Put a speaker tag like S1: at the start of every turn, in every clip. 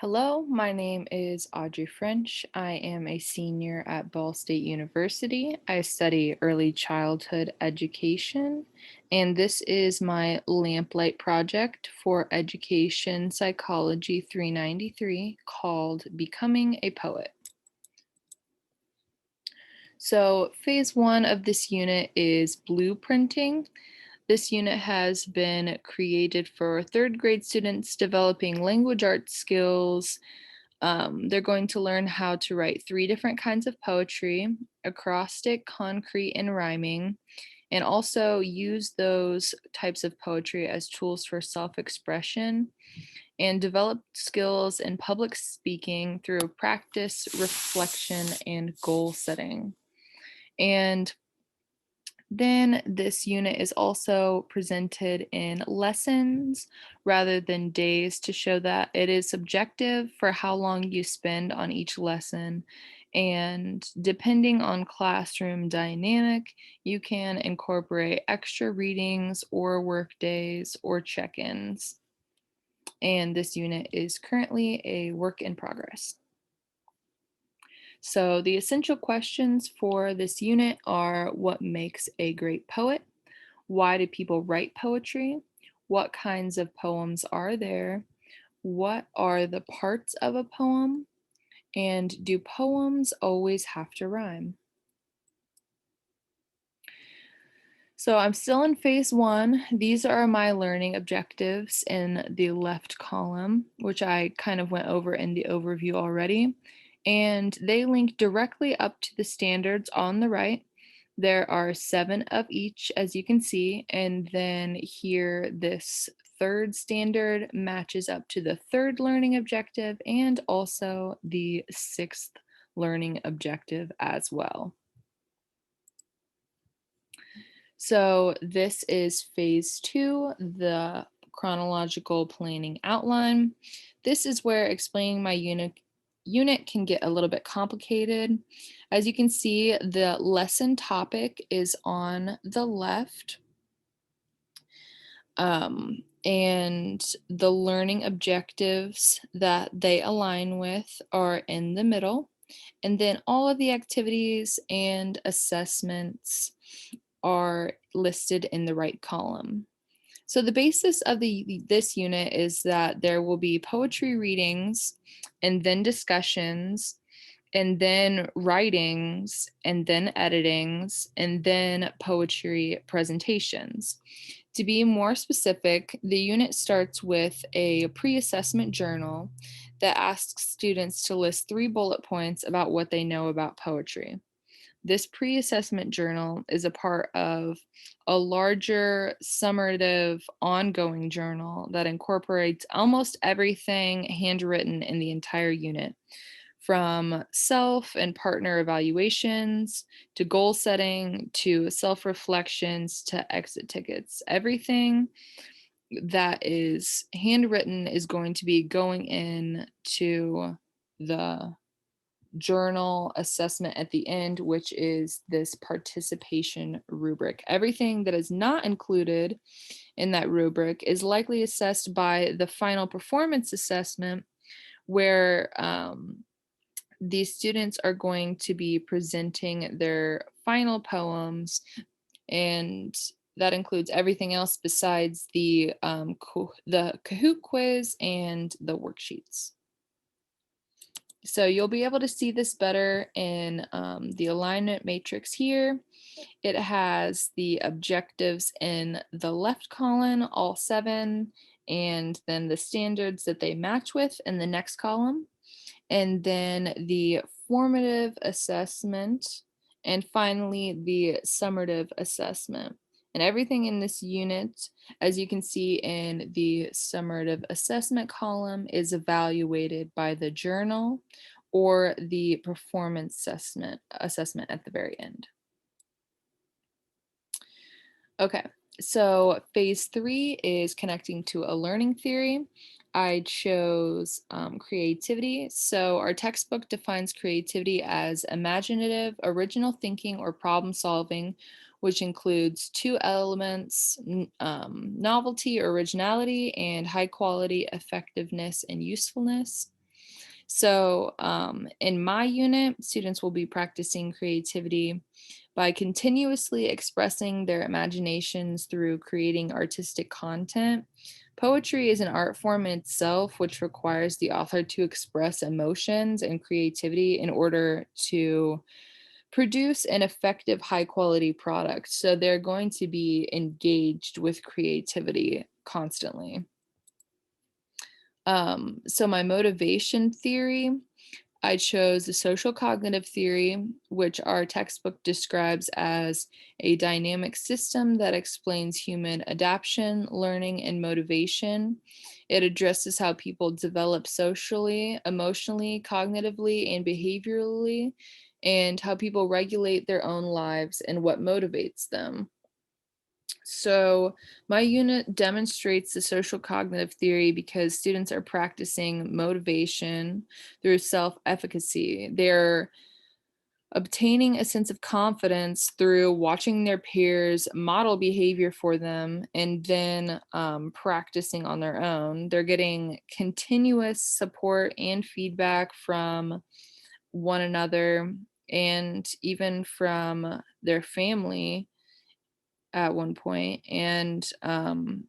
S1: Hello, my name is Audrey French. I am a senior at Ball State University. I study early childhood education, and this is my Lamplight project for Education Psychology 393 called Becoming a Poet. So, phase one of this unit is blueprinting. This unit has been created for third grade students developing language arts skills. They're going to learn how to write three different kinds of poetry: acrostic, concrete, and rhyming, and also use those types of poetry as tools for self expression and develop skills in public speaking through practice, reflection, and goal setting. And then this unit is also presented in lessons rather than days to show that it is subjective for how long you spend on each lesson. And depending on classroom dynamic, you can incorporate extra readings or work days or check ins. And this unit is currently a work in progress. So, the essential questions for this unit are: what makes a great poet? Why do people write poetry? What kinds of poems are there? What are the parts of a poem? And do poems always have to rhyme? So I'm still in phase one. These are my learning objectives in the left column, which I kind of went over in the overview already. And they link directly up to the standards on the right. There are 7 of each, as you can see. And then here, this third standard matches up to the third learning objective and also the sixth learning objective as well. So this is phase two, the chronological planning outline. This is where explaining my unit can get a little bit complicated. As you can see, the lesson topic is on the left. And the learning objectives that they align with are in the middle. And then all of the activities and assessments are listed in the right column. So the basis of this unit is that there will be poetry readings and then discussions and then writings and then editings and then poetry presentations. To be more specific, the unit starts with a pre-assessment journal that asks students to list 3 bullet points about what they know about poetry. This pre-assessment journal is a part of a larger summative ongoing journal that incorporates almost everything handwritten in the entire unit, from self and partner evaluations to goal setting to self-reflections to exit tickets. Everything that is handwritten is going to be going in to the journal assessment at the end, which is this participation rubric. Everything that is not included in that rubric is likely assessed by the final performance assessment, where these students are going to be presenting their final poems, and that includes everything else besides the Kahoot quiz and the worksheets. So you'll be able to see this better in the alignment matrix here. It has the objectives in the left column, all 7, and then the standards that they match with in the next column, and then the formative assessment, and finally the summative assessment. And everything in this unit, as you can see in the summative assessment column, is evaluated by the journal or the performance assessment at the very end. Okay, so phase 3 is connecting to a learning theory. I chose creativity. So our textbook defines creativity as imaginative, original thinking, or problem solving, which includes 2 elements: novelty, originality, and high quality, effectiveness, and usefulness. So, in my unit, students will be practicing creativity by continuously expressing their imaginations through creating artistic content. Poetry is an art form in itself, which requires the author to express emotions and creativity in order to produce an effective, high quality product. So, they're going to be engaged with creativity constantly. So my motivation theory, I chose the social cognitive theory, which our textbook describes as a dynamic system that explains human adaptation, learning, and motivation. It addresses how people develop socially, emotionally, cognitively, and behaviorally, and how people regulate their own lives and what motivates them. So, my unit demonstrates the social cognitive theory because students are practicing motivation through self efficacy. They're obtaining a sense of confidence through watching their peers model behavior for them and then practicing on their own. They're getting continuous support and feedback from one another and even from their family at one point, and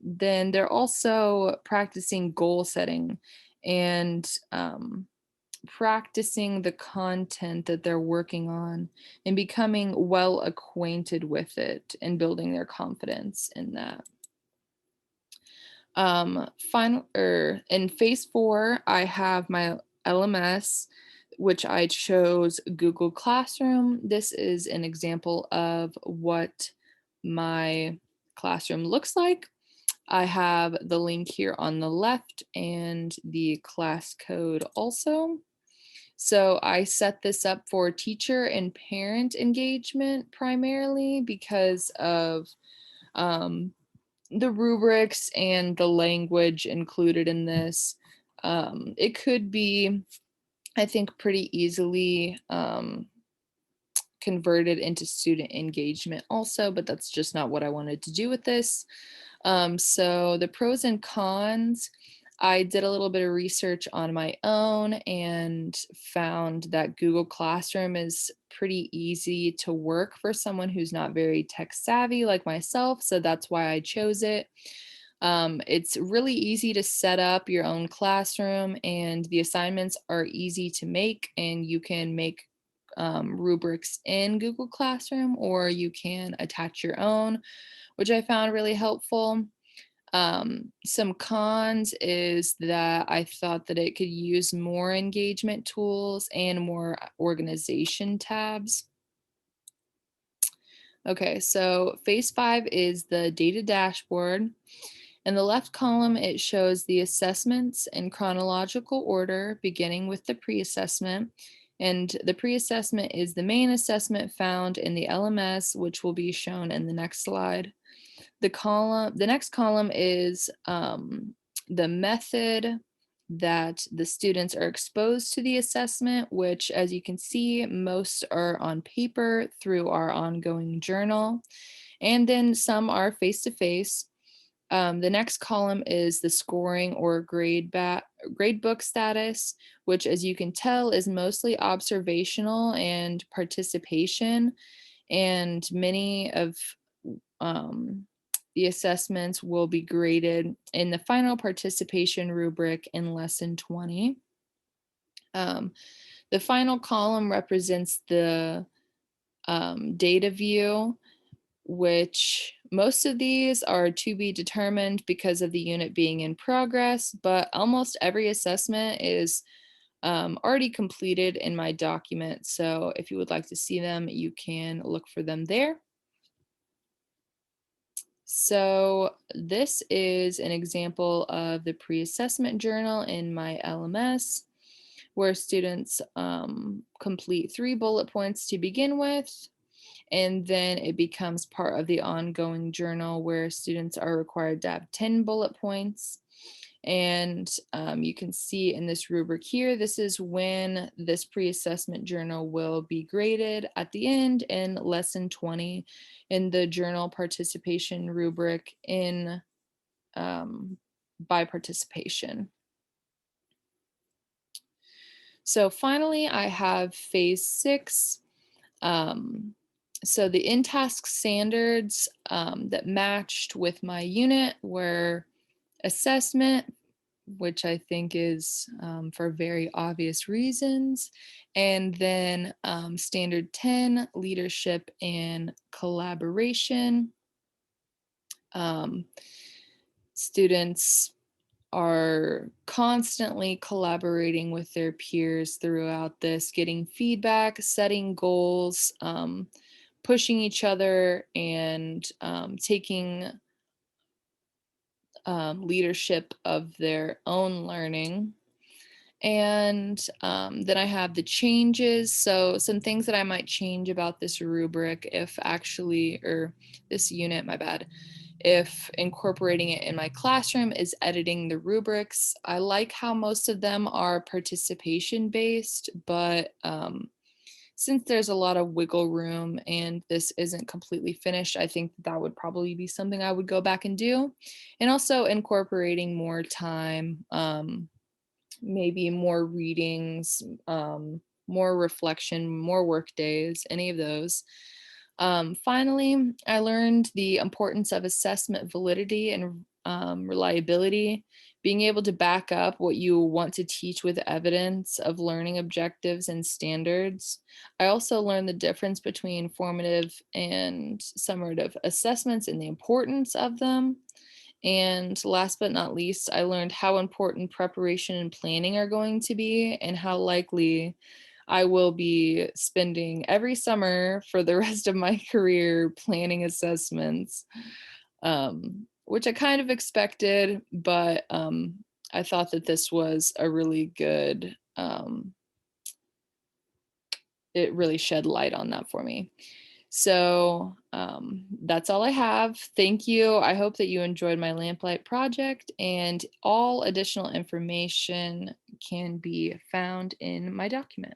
S1: then they're also practicing goal setting and practicing the content that they're working on and becoming well acquainted with it and building their confidence in that. Final or in phase 4, I have my LMS, which I chose Google Classroom. This is an example of what my classroom looks like. I have the link here on the left and the class code also. So I set this up for teacher and parent engagement primarily because of um, the rubrics and the language included in this. It could be, I think, pretty easily converted into student engagement also, but that's just not what I wanted to do with this. So the pros and cons, I did a little bit of research on my own and found that Google Classroom is pretty easy to work for someone who's not very tech savvy like myself. So that's why I chose it. It's really easy to set up your own classroom, and the assignments are easy to make, and you can make rubrics in Google Classroom or you can attach your own, which I found really helpful. Some cons is that I thought that it could use more engagement tools and more organization tabs. Okay, so phase 5 is the data dashboard. In the left column, it shows the assessments in chronological order, beginning with the pre-assessment. And the pre-assessment is the main assessment found in the LMS, which will be shown in the next slide. The next column is the method that the students are exposed to the assessment, which, as you can see, most are on paper through our ongoing journal, and then some are face to face. The next column is the scoring or grade book status, which, as you can tell, is mostly observational and participation. And many of um, the assessments will be graded in the final participation rubric in lesson 20. Um, the final column represents the data view, which most of these are to be determined because of the unit being in progress, but almost every assessment is already completed in my document. So if you would like to see them, you can look for them there. So this is an example of the pre-assessment journal in my LMS, where students complete 3 bullet points to begin with, and then it becomes part of the ongoing journal where students are required to have 10 bullet points. And you can see in this rubric here, this is when this pre-assessment journal will be graded at the end in lesson 20 in the journal participation rubric in by participation. So finally, I have phase 6. Um, so the in-task standards that matched with my unit were assessment, which I think is for very obvious reasons, and then standard 10, leadership and collaboration. Um, Students are constantly collaborating with their peers throughout this, getting feedback, setting goals, pushing each other, and taking leadership of their own learning. And then I have the changes. So, some things that I might change about this rubric if actually, or this unit, my bad, if incorporating it in my classroom is editing the rubrics. I like how most of them are participation based, but since there's a lot of wiggle room and this isn't completely finished, I think that would probably be something I would go back and do. And also incorporating more time, maybe more readings, more reflection, more work days, any of those. Finally, I learned the importance of assessment validity and reliability, being able to back up what you want to teach with evidence of learning objectives and standards. I also learned the difference between formative and summative assessments and the importance of them. And last but not least, I learned how important preparation and planning are going to be and how likely I will be spending every summer for the rest of my career planning assessments, which I kind of expected, but I thought that this was a really good, it really shed light on that for me. So that's all I have. Thank you. I hope that you enjoyed my lamplight project, and all additional information can be found in my document.